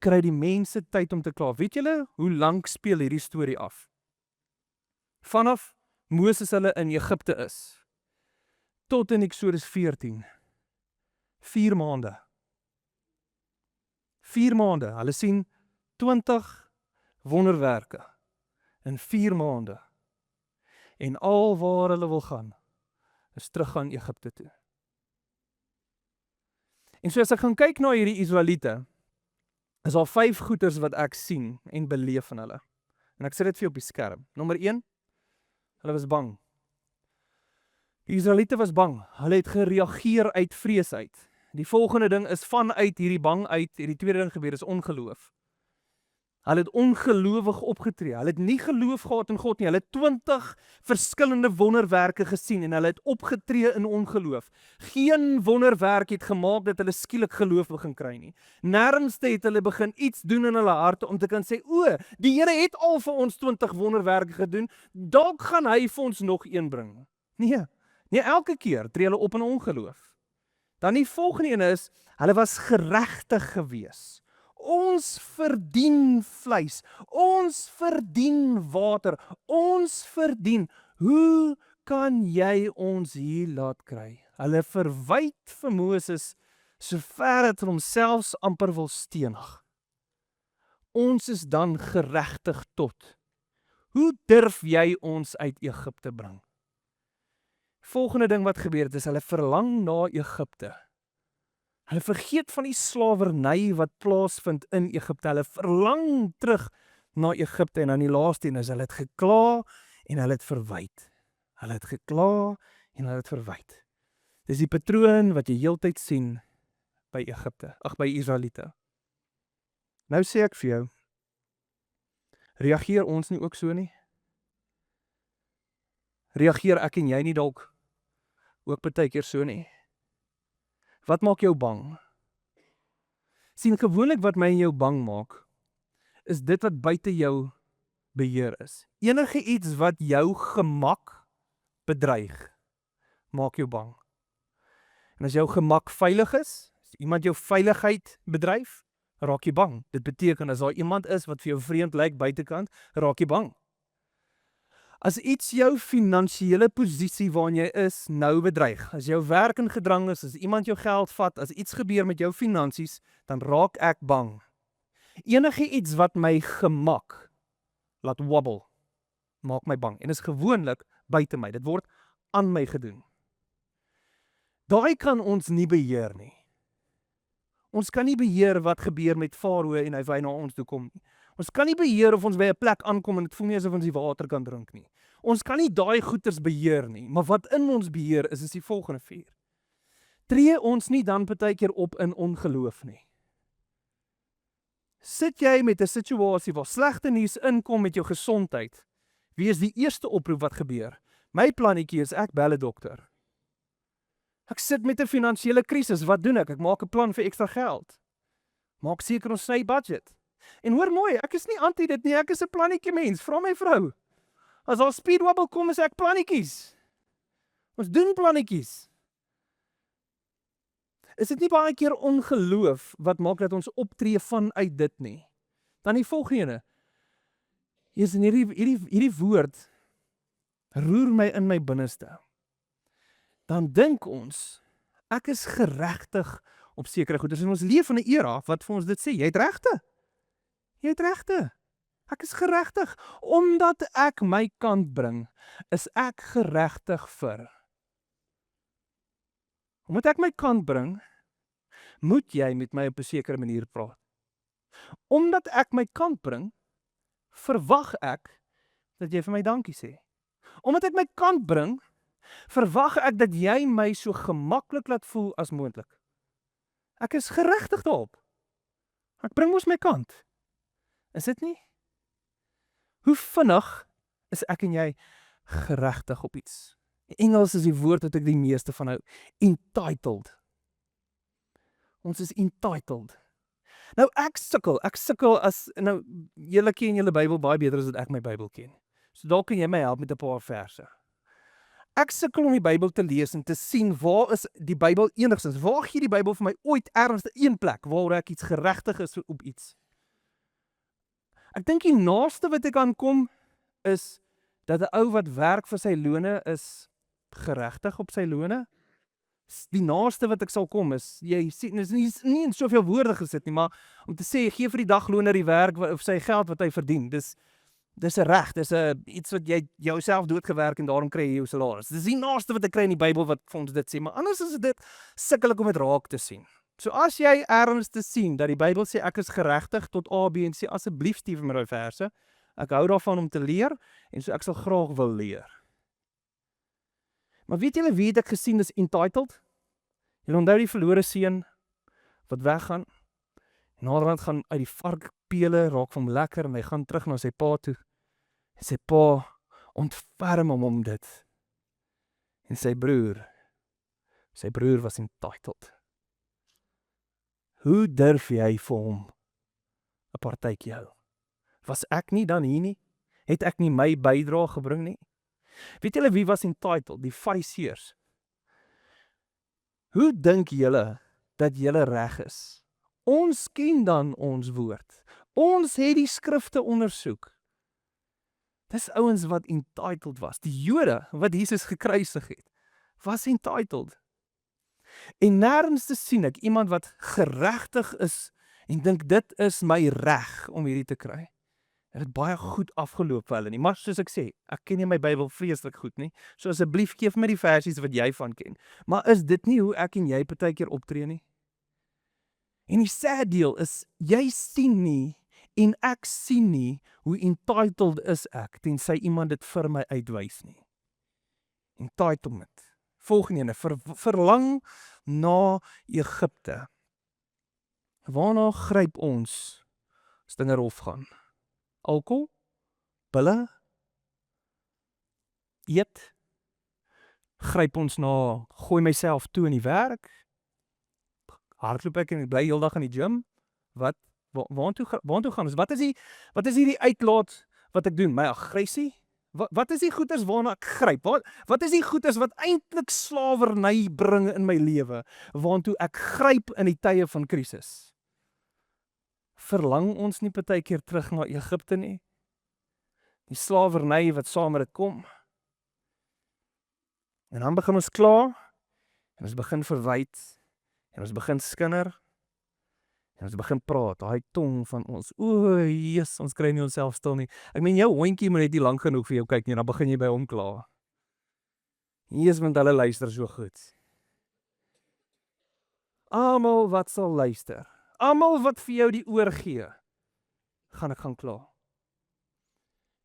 kry die mense tyd om te kla. Weet julle, hoe lank speel hierdie storie af? Vanaf Moses hulle in Egipte is, tot in Eksodus 14. 4 maande. 4 maande. Hulle sien 20 wonderwerke in 4 maande. En al waar hulle wil gaan, is terug aan Egipte toe. En so as ek gaan kyk na hierdie Israeliete, is daar 5 goeters wat ek sien en beleef van hulle. En ek sit dit vir jou op die skerm. Nommer 1, Hulle was bang. Die Israeliete was bang. Hulle het gereageer uit vrees uit. Die volgende ding is vanuit hierdie bang uit, hierdie tweede ding gebeur is ongeloof. Hulle het ongelowig opgetree. Hulle het nie geloof gehad in God nie. Hulle het 20 verskillende wonderwerke gesien en hulle het opgetree in ongeloof. Geen wonderwerk het gemaak dat hulle skielik geloof begin kry nie. Nêrensste het hulle begin iets doen in hulle harte om te kan sê, o, die Here het al vir ons 20 wonderwerke gedoen, dalk gaan hy vir ons nog een bring. Nee, elke keer tree hulle op in ongeloof. Dan die volgende ene is, hulle was geregtig gewees. Ons verdien vleis, ons verdien water, ons verdien. Hoe kan jy ons hier laat kry? Hulle verwyd vir Moses, sover dat hulle homself amper wil stenig. Ons is dan geregtig tot. Hoe durf jy ons uit Egipte bring? Volgende ding wat gebeur het is, hulle verlang na Egipte. Hulle vergeet van die slawerny wat plaasvind in Egipte. Hulle verlang terug na Egipte en dan die laaste een is, hulle het gekla en hulle het verwyd. Hulle het gekla en hulle het verwyd. Dis die patroon wat jy heeltyd sien by Egipte, by Israeliete. Nou sê ek vir jou, reageer ons nie ook so nie? Reageer ek en jy nie dalk ook partykeer so nie? Wat maak jou bang? Sien, gewoonlik wat my en jou bang maak, is dit wat buite jou beheer is. Enige iets wat jou gemak bedreig, maak jou bang. En as jou gemak veilig is, as iemand jou veiligheid bedryf, raak jy bang. Dit beteken, as daar iemand is wat vir jou vreemd lyk buitekant, raak jy bang. As iets jou finansiële posisie waarin jy is, nou bedreig, as jou werk in gedrang is, as iemand jou geld vat, as iets gebeur met jou finansies, dan raak ek bang. Enige iets wat my gemak laat wobble, maak my bang. En is gewoonlik buite my, dit word aan my gedoen. Daai kan ons nie beheer nie. Ons kan nie beheer wat gebeur met Farao en hy na ons toe kom nie. Ons kan nie beheer of ons by 'n plek aankom en dit voel nie asof ons die water kan drink nie. Ons kan nie daai goeters beheer nie, maar wat in ons beheer is die volgende 4. Tree ons nie dan partykeer op in ongeloof nie. Sit jy met 'n situasie waar slegte nuus inkom met jou gesondheid, wie is die eerste oproep wat gebeur? My plannetjie is ek bel 'n dokter. Ek sit met 'n finansiële krisis, wat doen ek? Ek maak 'n plan vir ekstra geld. Maak seker ons sny budget. En hoor mooi, ek is nie anti dit nie, ek is 'n plannetjie mens, vra my vrou. As al speed wobble kom, is ek plannetjies. Ons doen plannetjies. Is dit nie baie keer ongeloof wat maak dat ons optree vanuit dit nie? Dan die volgende. Hier in hierdie woord roer my in my binneste. Dan dink ons, ek is geregtig op sekere goeders. En ons leef in 'n era wat vir ons dit sê, jy het regte. Jy het regte. Ek is geregtig. Omdat ek my kant bring, is ek geregtig vir. Omdat ek my kant bring, moet jy met my op 'n sekere manier praat. Omdat ek my kant bring, verwag ek dat jy vir my dankie sê. Omdat ek my kant bring, verwag ek dat jy my so gemaklik laat voel as moontlik. Ek is geregtig daarop. Ek bring mos my kant. Is dit nie? Hoe vinnig is ek en jy geregtig op iets? In Engels is die woord wat ek die meeste van hou, entitled. Ons is entitled. Nou ek sukkel as, nou, julle ken julle Bybel baie beter as wat ek my Bybel ken. So dalk kan jy my help met 'n paar verse. Ek sukkel om die Bybel te lees en te sien waar is die Bybel enigstens, waar gee die Bybel vir my ooit ergens een plek waar ek iets geregtig is op iets? Ek dink die naaste wat ek aankom is dat 'n ou wat werk vir sy lone is geregtig op sy lone. Die naaste wat ek sal kom is, jy sien, is nie in soveel woorde gesit nie, maar om te sê, gee vir die dagloner die werk of sy geld wat hy verdien. Dis 'n reg, dis 'n iets wat jy jouself doodgewerk en daarom kry jy jou salaris. Dis die naaste wat ek kry in die Bybel wat vir ons dit sê, maar anders is dit sukkel ek om dit raak te sien. So as jy ergens te sien dat die Bybel sê ek is geregtig tot A, B en C, asseblief stuur vir my daai verse. Ek hou daarvan om te leer en so ek sal graag wil leer. Maar weet julle wie het ek gesien is entitled? Julle onthou die verlore seun wat weggaan? En naderhand gaan uit die varkpele raak van lekker en hy gaan terug na sy pa toe. En sy pa ontferm hom om dit. En sy broer was entitled. Hoe durf jy vir hom 'n partytjie hou? Was ek nie dan hier nie? Het ek nie my bydrae gebring nie? Weet julle wie was entitled? Die Fariseërs. Hoe dink julle dat julle reg is? Ons ken dan ons woord. Ons het die skrifte ondersoek. Dis ouens wat entitled was. Die Jode wat Jesus gekruisig het, was entitled. En nêrens te sien ek iemand wat geregtig is en dink dit is my reg om hierdie te kry. Het baie goed afgeloop vir hulle nie, maar soos ek sê, ek ken nie my Bybel vreeslik goed nie, so asseblief gee vir my die versies wat jy van ken. Maar is dit nie hoe ek en jy partykeer optree nie? En die sad deel is, jy sien nie en ek sien nie hoe entitled is ek, tensy iemand dit vir my uitwys nie. Entitlement. Volgende ene, verlang na Egipte. Waarna gryp ons as dinge rof gaan? Alkohol? Pille? Eet? Gryp ons na, gooi myself toe in die werk? Hardloop ek en ek bly heeldag in die gym? Wat? Waartoe gaan ons? Wat is hierdie uitlaat wat ek doen? My aggressie? Wat is die goeders waarna ek gryp? Wat is die goeders wat eintlik slawerny bring in my lewe? Waartoe ek gryp in die tye van krisis? Verlang ons nie partykeer terug na Egipte nie? Die slawerny wat saam met dit kom. En dan begin ons kla, en ons begin verwyd, en ons begin skinder, en ons begin praat, daai tong van ons, Jesus, ons kry nie onsself stil nie. Ek meen, jou hondjie moet net nie lank genoeg vir jou kyk nie, dan begin jy by hom kla. Jesus, want hulle luister so goed. Almal wat sal luister, almal wat vir jou die oor gee, gaan ek gaan kla.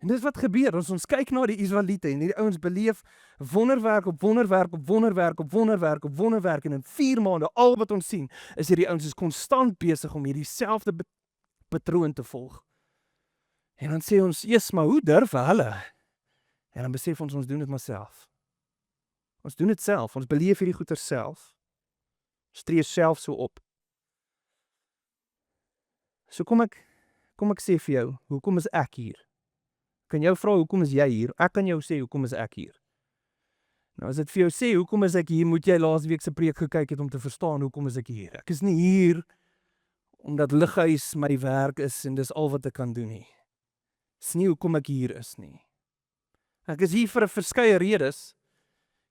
En dis wat gebeur, as ons kyk na die Israeliete en hierdie ouens beleef wonderwerk op wonderwerk op wonderwerk op wonderwerk op wonderwerk en in 4 maande, al wat ons sien, is hierdie ouens is konstant besig om hierdie selfde patroon te volg. En dan sê ons, Jesus, maar hoe durf hulle? En dan besef ons doen dit maar self. Ons doen dit self, ons beleef hierdie goeie self. Ons tree self so op. So kom ek sê vir jou, hoekom is ek hier? Kan jou vra, hoekom is jy hier? Ek kan jou sê, hoekom is ek hier? Nou as dit vir jou sê, hoekom is ek hier, moet jy laasweek se preek gekyk het om te verstaan, hoekom is ek hier? Ek is nie hier, omdat lighuis my werk is, en dis al wat ek kan doen nie. Dis nie hoekom ek hier is nie. Ek is hier vir 'n verskeie redes,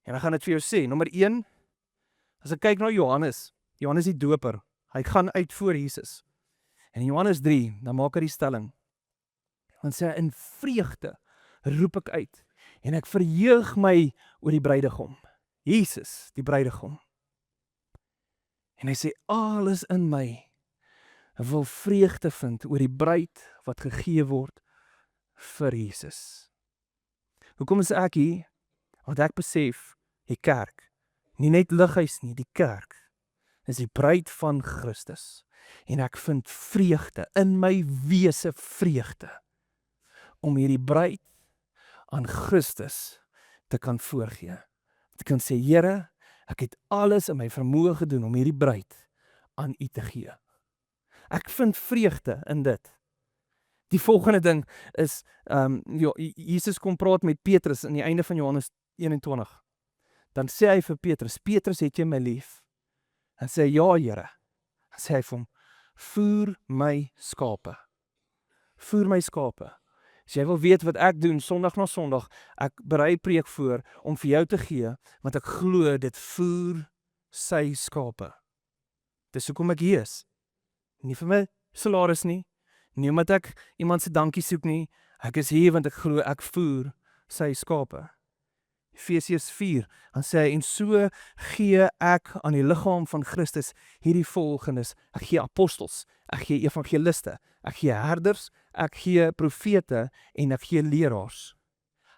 en ek gaan dit vir jou sê. Nommer 1, as ek kyk na Johannes die doper, hy gaan uit voor Jesus. En in Johannes 3, dan maak hy die stelling, dan sê hy, in vreugde roep ek uit, en ek verheug my oor die bruidegom, Jesus, die bruidegom. En hy sê, alles in my wil vreugde vind oor die bruid wat gegee word vir Jesus. Hoekom is ek hier? Want ek besef, die kerk, nie net lighuis nie, die kerk, is die bruid van Christus. En ek vind vreugde, in my wese vreugde, om hierdie bruid aan Christus te kan voorgee. Te kan sê, Here, ek het alles in my vermoë gedoen om hierdie bruid aan U te gee. Ek vind vreugde in dit. Die volgende ding is, Jesus kom praat met Petrus aan die einde van Johannes 21. Dan sê hy vir Petrus, Petrus, het jy my lief? En sê, ja, Here. Dan sê hy vir hom, voer my skape. Voer my skape. As jy wil weet wat ek doen, Sondag na Sondag, ek berei preek voor om vir jou te gee, want ek glo dit voer sy skape. Dis hoekom ek hier is. Nie vir my salaris nie, nie omdat ek iemand se dankie soek nie, ek is hier want ek glo ek voer sy skape. Efesiërs 4, dan sê hy, en so gee ek aan die liggaam van Christus hierdie volgendes, ek gee apostels, ek gee evangeliste, ek gee herders, ek gee profete en ek gee leraars.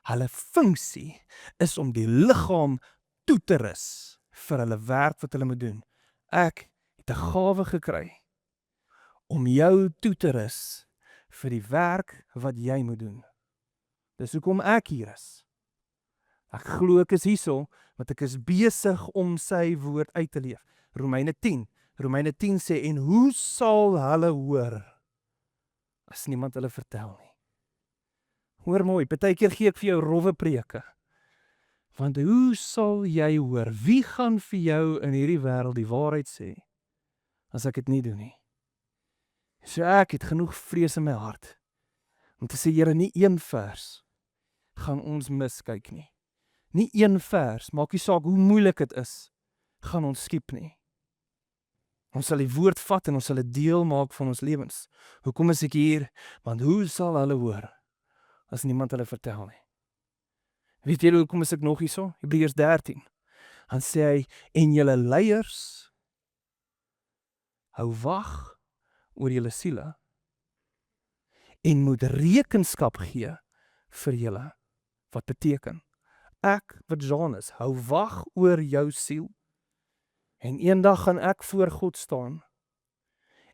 Hulle funksie is om die liggaam toe te rus vir hulle werk wat hulle moet doen. Ek het 'n gawe gekry om jou toe te rus vir die werk wat jy moet doen. Dis hoekom ek hier is. Ek glo ek is hierso, want ek is besig om sy woord uit te leef. Romeine 10 sê, en hoe sal hulle hoor as niemand hulle vertel nie? Hoor mooi, partykeer gee ek vir jou rowwe preke. Want hoe sal jy hoor? Wie gaan vir jou in hierdie wêreld die waarheid sê as ek dit nie doen nie? So ek het genoeg vrees in my hart om te sê, Here, nie een vers gaan ons miskyk nie. Nie een vers, maak nie saak hoe moeilik dit is, gaan ons skiep nie. Ons sal die woord vat en ons sal dit deel maak van ons lewens. Hoekom is ek hier? Want hoe sal hulle hoor as niemand hulle vertel nie? Weet julle hoekom is ek nog hierso? Hebreërs 13. Dan sê hy, en julle leiers hou wag oor julle siele en moet rekenskap gee vir julle. Wat beteken? Ek, wat Jean is, hou wag oor jou siel en eendag gaan ek voor God staan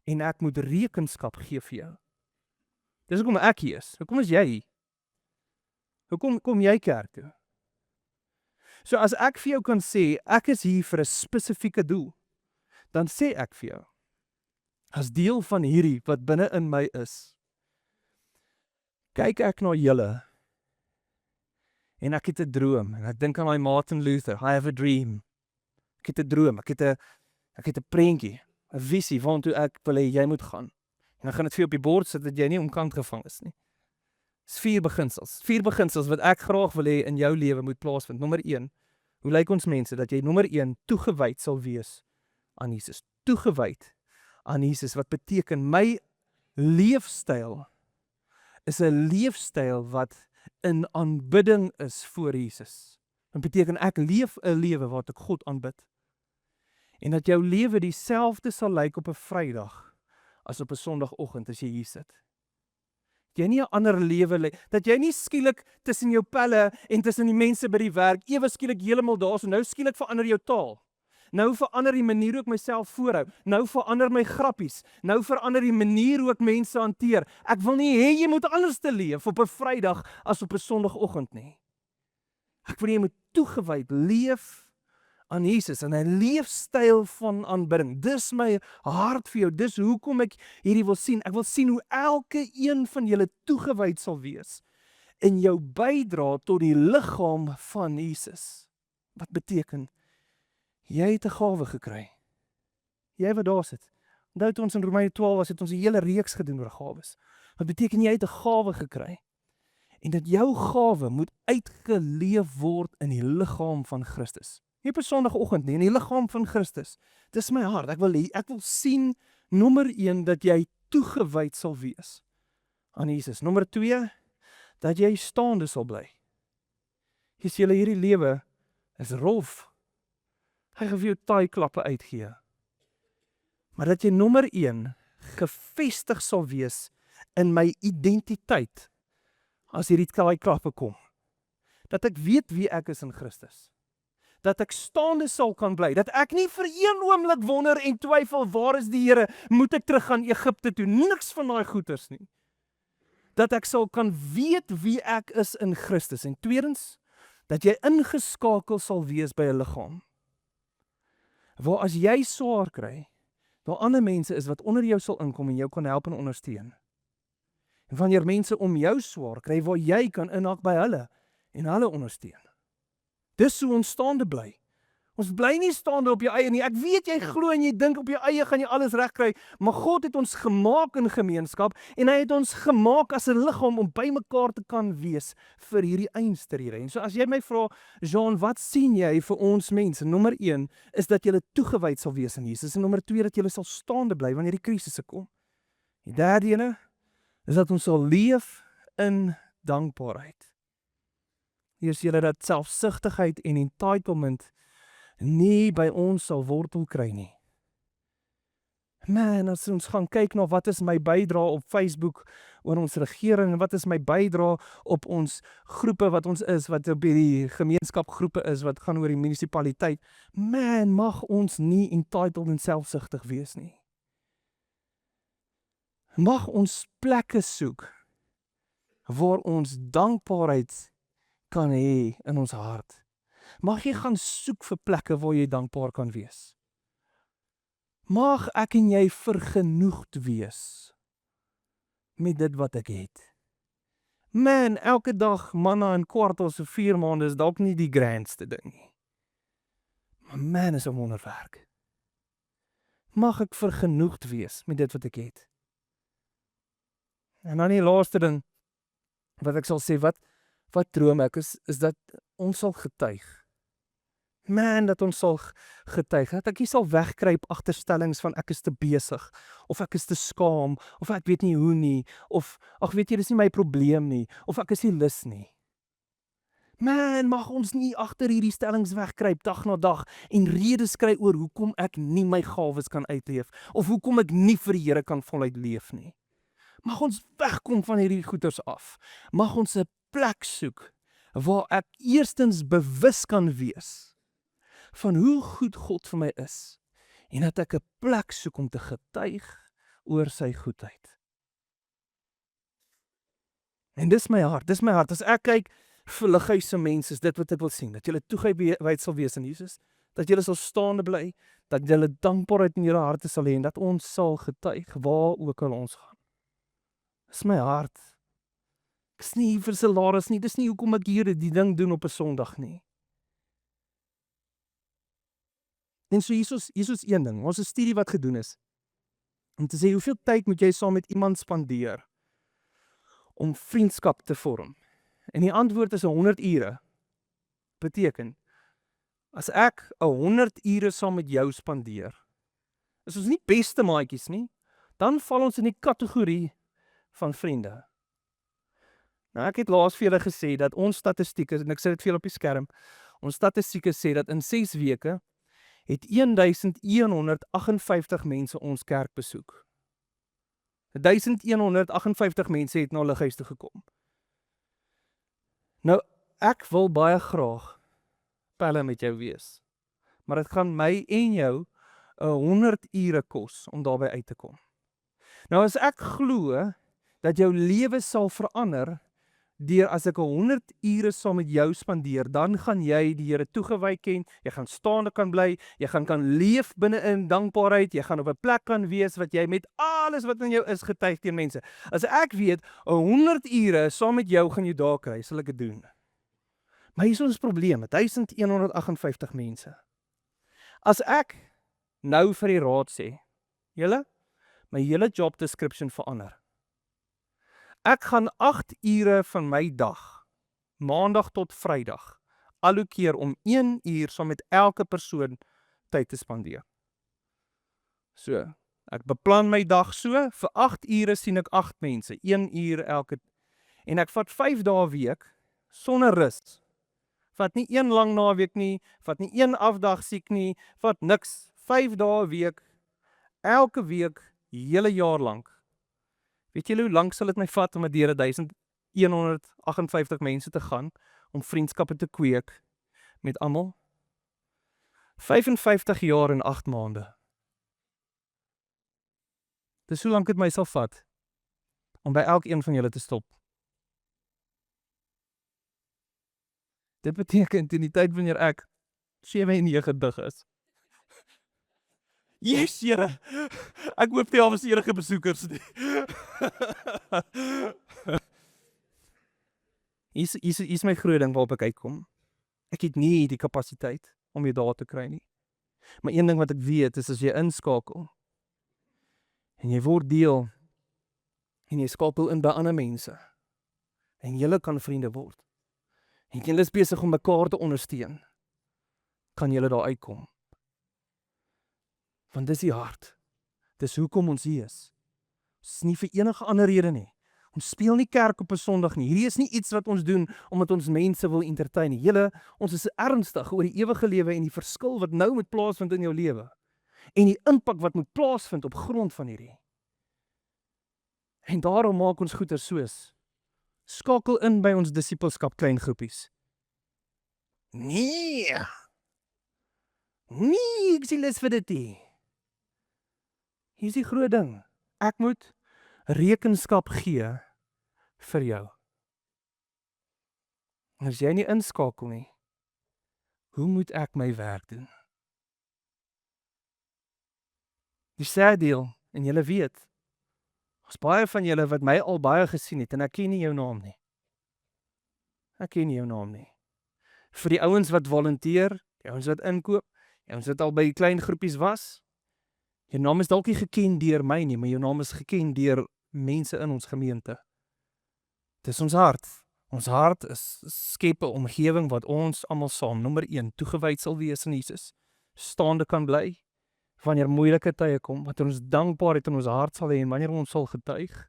en ek moet rekenskap gee vir jou. Dis hoekom ek hier is. Hoekom is jy hier? Hoekom kom jy kerk toe? So as ek vir jou kan sê, ek is hier vir 'n spesifieke doel, dan sê ek vir jou, as deel van hierdie wat binne in my is, kyk ek na julle, en ek het 'n droom, en ek dink aan daai Martin Luther, I have a dream. Ek het 'n droom, ek het 'n prentjie, 'n visie waartoe ek wil hê jy moet gaan. En dan gaan dit vir jou op die bord sit dat jy nie omkant gevang is nie. Dis 4 beginsels wat ek graag wil hê in jou lewe moet plaasvind. Nommer 1, hoe lyk ons mense? Dat jy nommer 1 toegewyd sal wees aan Jesus. Toegewyd aan Jesus, wat beteken my leefstyl is 'n leefstyl wat in aanbidding is voor Jesus. Dit beteken ek leef 'n lewe wat ek God aanbid. En dat jou lewe dieselfde sal lyk op 'n Vrydag as op 'n Sondagoggend as jy hier sit. Dat jy nie 'n ander lewe lê, dat jy nie skielik tussen jou pelle en tussen die mense by die werk ewe skielik heeltemal daar so nou skielik verander jou taal. Nou verander die manier hoe ek myself voorhou. Nou verander my grappies. Nou verander die manier hoe ek mense hanteer. Ek wil nie hê jy moet anders te leef op 'n Vrydag as op 'n Sondagoggend nie. Ek wil jy moet toegewyd leef aan Jesus en 'n leefstyl van aanbidding. Dis my hart vir jou. Dis hoekom ek hierdie wil sien. Ek wil sien hoe elke een van julle toegewyd sal wees in jou bydra tot die liggaam van Jesus. Wat beteken? Jy het 'n gawe gekry. Jy wat daar sit. Onthou toe ons in Romeine 12 het ons 'n hele reeks gedoen oor gawes. Wat beteken jy het 'n gawe gekry? En dat jou gawe moet uitgeleef word in die liggaam van Christus. Nie op 'n Sondagoggend nie, in die liggaam van Christus. Dis my hart. Ek wil sien nommer 1 dat jy toegewyd sal wees aan Jesus. Nommer 2 dat jy staande sal bly. Jy sê hierdie lewe is rof. Hy gaan vir jou taai klappe uitgee. Maar dat jy nommer 1 gefestig sal wees in my identiteit as hierdie taai klappe kom. Dat ek weet wie ek is in Christus. Dat ek staande sal kan bly. Dat ek nie vir een oomblik wonder en twyfel, waar is die Here? Moet ek terug gaan Egipte toe? Niks van daai goeters nie. Dat ek sal kan weet wie ek is in Christus. En tweedens, dat jy ingeskakel sal wees by 'n liggaam. Waar as jy swaar kry, daar ander mense is wat onder jou sal inkom en jou kan help en ondersteun. En wanneer mense om jou swaar kry, waar jy kan inhak by hulle en hulle ondersteun. Dis hoe ons staande bly. Ons bly nie staande op jou eie nie. Ek weet jy glo en jy dink op jou eie gaan jy alles regkry, maar God het ons gemaak in gemeenskap en hy het ons gemaak as 'n liggaam om by mekaar te kan wees vir hierdie eindstrede. En so as jy my vra, Jean, wat sien jy vir ons mense? Nommer 1 is dat jy toegewyd sal wees aan Jesus en nommer 2 dat jy sal staande bly wanneer die krisisse kom. Die derde ene is dat ons sal leef in dankbaarheid. Hier sien jy dat selfsugtigheid en entitlement nie by ons sal wortel kry nie. Man, as ons gaan kyk na wat is my bydrae op Facebook oor ons regering en wat is my bydrae op ons groepe wat ons is, wat op die gemeenskapgroepe is, wat gaan oor die munisipaliteit. Man, mag ons nie entitled en selfsugtig wees nie. Mag ons plekke soek waar ons dankbaarheid kan hê in ons hart. Mag jy gaan soek vir plekke waar jy dankbaar kan wees. Mag ek en jy vergenoegd wees met dit wat ek het. Man, elke dag manna en kwartels of 4 maande is dalk nie die grandste ding nie. Maar man, is 'n wonderwerk. Mag ek vergenoegd wees met dit wat ek het. En dan die laaste ding wat ek sal sê, wat droom ek is dat ons sal getuig. Man, dat ons sal getuig, dat ek nie sal wegkruip agter stellings van ek is te besig, of ek is te skaam, of ek weet nie hoe nie, of ag weet jy, dis nie my probleem nie, of ek is nie lus nie. Man, mag ons nie agter hierdie stellings wegkruip dag na dag en redes kry oor hoekom ek nie my gawes kan uitleef, of hoekom ek nie vir die Here kan voluit leef nie. Mag ons wegkom van hierdie goeters af. Mag ons 'n plek soek waar ek eerstens bewus kan wees van hoe goed God vir my is en dat ek 'n plek soek om te getuig oor sy goedheid. En dis my hart, As ek kyk vir lighuise mense, is dit wat ek wil sien, dat julle toegewyd sal wees in Jesus, dat julle sal staande bly, dat julle dankbaarheid in julle harte sal hê en dat ons sal getuig waar ook al ons gaan. Dis my hart. Ek is nie hier vir salaris nie, dis nie hoekom ek hier die ding doen op 'n Sondag nie. En so hier is een ding, ons 'n studie wat gedoen is, om te sê hoeveel tyd moet jy saam met iemand spandeer om vriendskap te vorm? En die antwoord is 100 ure. Beteken, as ek 100 ure saam met jou spandeer, is ons nie beste maatjies nie, dan val ons in die kategorie van vriende. Nou ek het laas vir julle gesê dat ons statistieke, en ek sit dit vir julle op die skerm, ons statistieke sê dat in 6 weke het 1158 mense ons kerk besoek. 1158 mense het na lighuis toe gekom. Nou, ek wil baie graag pelle met jou wees, maar dit gaan my en jou 100 ure kos om daarby uit te kom. Nou as ek glo dat jou lewe sal verander deur as ek 100 ure saam met jou spandeer, dan gaan jy die Here toegewy ken, jy gaan staande kan bly, jy kan leef binne in dankbaarheid, jy gaan op 'n plek kan wees wat jy met alles wat in jou is getuig teen mense. As ek weet 100 ure saam met jou gaan jy daar kry, sal ek dit doen. Maar hier is ons probleem, 1158 mense. As ek nou vir die raad sê, julle, my hele job description verander. Ek gaan 8 ure van my dag, maandag tot Vrydag, allokeer om 1 uur saam met elke persoon tyd te spandeer. So, ek beplan my dag so, vir 8 ure sien ek 8 mense, 1 uur elke, en ek vat 5 dae 'n week, sonder rus. Vat nie 1 lang naweek nie, vat nie 1 afdag siek nie, vat niks, 5 dae 'n week, elke week, hele jaar lank. Weet julle hoe lank sal dit my vat om deur 1158 mense te gaan, om vriendskappe te kweek met almal? 55 jaar en 8 maande. Dis hoe lank dit my sal vat om by elkeen van julle te stop. Dit beteken teen die tyd wanneer ek 97 is. Yes, Here. Ek hoop nie al was enige besoekers nie. Hier is my groot ding waarop ek uitkom. Ek het nie die kapasiteit om jou daar te kry nie. Maar een ding wat ek weet is as jy inskakel en jy word deel en jy skakel in by ander mense en julle kan vriende word en julle is besig om mekaar te ondersteun, kan julle daar uitkom. Want dis die hart. Dis hoekom ons hier is. Dit is nie vir enige ander rede nie. Ons speel nie kerk op 'n Sondag nie. Hierdie is nie iets wat ons doen omdat ons mense wil entertain nie. Ons is ernstig oor die ewige lewe en die verskil wat nou moet plaasvind in jou lewe. en die impak wat moet plaasvind op grond van hierdie. En daarom maak ons goeie soos, skakel in by ons disippelskap klein groepies. Nee, ek sien lus vir dit nie. Hier is die groot ding, ek moet rekenskap gee vir jou. En as jy nie inskakel nie, hoe moet ek my werk doen? Die sad deel, en julle weet, ons baie van julle wat my al baie gesien het, en ek ken nie jou naam nie. Ek ken nie jou naam nie. Vir die ouens wat volunteer, die ouens wat inkoop, die ouens wat al by klein groepies was, jou naam is dalk nie geken deur my nie, maar jou naam is geken deur mense in ons gemeente. Dis ons hart. Ons hart is skep 'n omgewing wat ons almal saam, nommer 1, toegewyd sal wees aan Jesus, staande kan bly, wanneer moeilike tye kom, wat ons dankbaarheid in ons hart sal hê en wanneer ons sal getuig.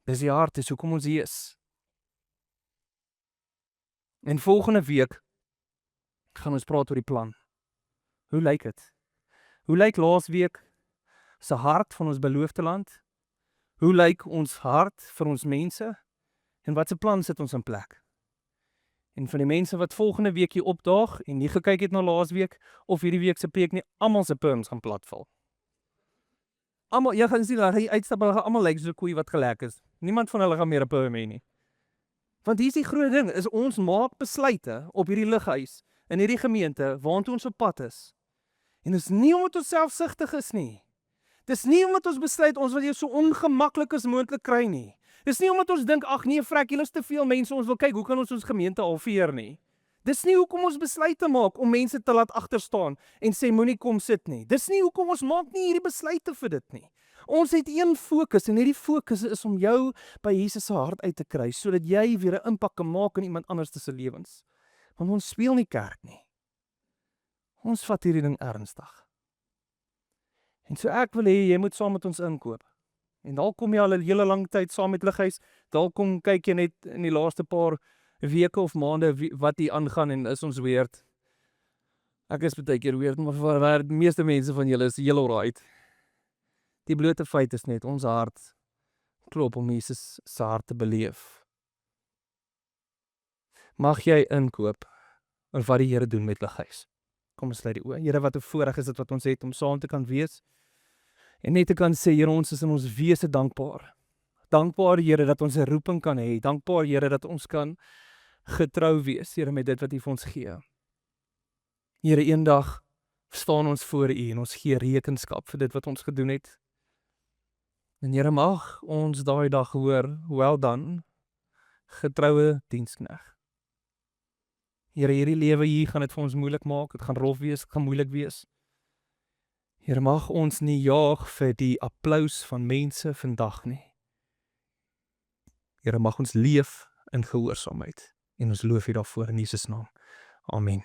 Dis die hart, dis hoekom ons hier is. En volgende week gaan ons praat oor die plan. Hoe lyk dit? Hoe lyk laasweek se hart van ons beloofde land? Hoe lyk ons hart vir ons mense? En wat se plan sit ons in plek? En van die mense wat volgende week hier opdaag en nie gekyk het na laasweek of hierdie week se preek nie, almal se perms gaan platval. Almal, jy gaan sien, hulle gaan uitstap, hulle gaan almal lyk so 'n koei wat gelek is. Niemand van hulle gaan meer 'n perm hê nie. Want hier is die groot ding, is ons maak besluite op hierdie lighuis, in hierdie gemeente, waantoe ons op pad is. En dit is nie omdat ons selfsugtig is nie. Dis nie omdat ons besluit ons wil jou so ongemaklik as moontlik kry nie. Dis nie omdat ons dink, ag nee, frek, julle is te veel mense, ons wil kyk hoe kan ons gemeente halveer nie. Dis nie hoekom ons besluite maak om mense te laat agter staan en sê moenie kom sit nie. Dis nie hoekom ons maak nie hierdie besluite vir dit nie. Ons het een fokus en hierdie fokus is om jou by Jesus se hart uit te kry sodat jy weer 'n impak kan maak in iemand anders se lewens. Want ons speel nie kerk nie. Ons vat hierdie ding ernstig. En so ek wil hê jy moet saam met ons inkoop. En dalk kom jy al 'n hele lang tyd saam met Lighuis, dalk kom kyk jy net in die laaste paar weke of maande wat hier aangaan en is ons weird. Ek is baie keer weird, maar die meeste mense van julle is heel alright. Die blote feit is net ons hart klop om Jesus se hart te beleef. Mag jy inkoop oor wat die Here doen met Lighuis. Kom ons sluit die oë. Here, wat 'n voorreg is dit wat ons het om saam te kan wees. En net te kan sê, Here, ons is in ons wese dankbaar. Dankbaar, Here, dat ons 'n roeping kan hê. Dankbaar, Here, dat ons kan getrou wees, Here, met dit wat U vir ons gee. Here, eendag staan ons voor U en ons gee rekenskap vir dit wat ons gedoen het. En Here, mag ons daai dag hoor, well done, getroue dienskneg. Here, hierdie lewe hier gaan dit vir ons moeilik maak, dit gaan rof wees, dit gaan moeilik wees. Here, mag ons nie jaag vir die applous van mense vandag nie. Here, mag ons leef in gehoorsaamheid en ons loof U daarvoor in Jesus naam. Amen.